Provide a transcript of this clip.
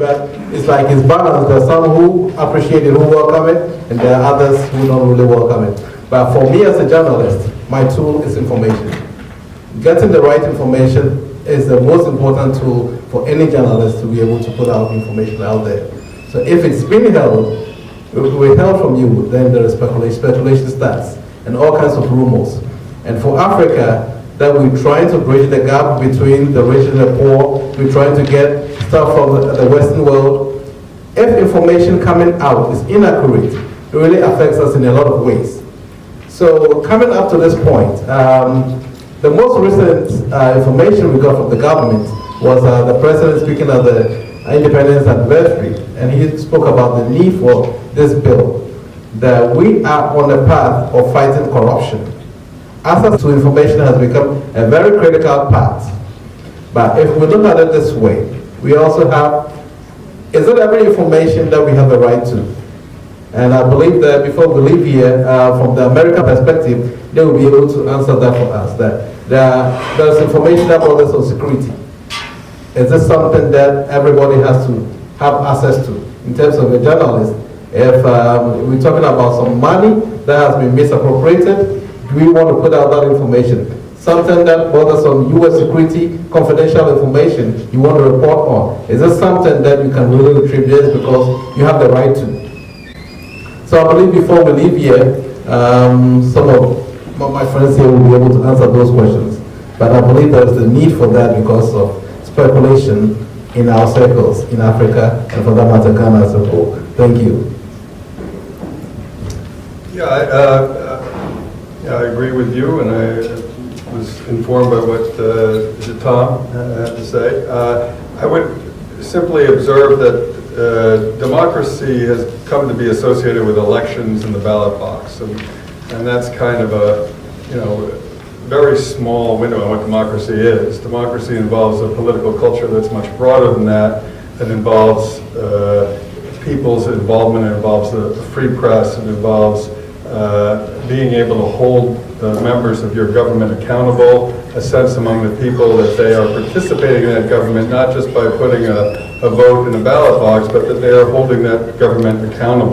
But it's like it's balanced. There are some who appreciate it, who welcome it, and there are others who don't really welcome it. But for me as a journalist, my tool is information. Getting the right information is the most important tool for any journalist to be able to put out information out there. So if it's been held, we held from you, then there is speculation starts, and all kinds of rumors. And for Africa, that we're trying to bridge the gap between the rich and the poor, we're trying to get stuff from the Western world. If information coming out is inaccurate, it really affects us in a lot of ways. So coming up to this point, the most recent information we got from the government was the president speaking at the independence anniversary, and he spoke about the need for this bill, that we are on the path of fighting corruption. Access to information has become a very critical part. But if we look at it this way, we also have, is it every information that we have a right to? And I believe that before we leave here, from the American perspective, they will be able to answer that for us, that there's information that borders on security. Is this something that everybody has to have access to? In terms of a journalist, if we're talking about some money that has been misappropriated, do we want to put out that information? Something that borders on U.S. security, confidential information you want to report on. Is this something that you can really retrieve just because you have the right to? So I believe before we leave here, some of my friends here will be able to answer those questions. But I believe there is the need for that because of speculation in our circles in Africa and for that matter Ghana as a whole. Thank you. Yeah, I agree with you, and I was informed by what Tom had to say. I would simply observe that democracy has come to be associated with elections in the ballot box, and that's kind of a very small window on what democracy is. Democracy involves a political culture that's much broader than that. It involves people's involvement, it involves the free press, it involves being able to hold members of your government accountable, a sense among the people that they are participating in that government, not just by putting a vote in a ballot box, but that they are holding that government accountable.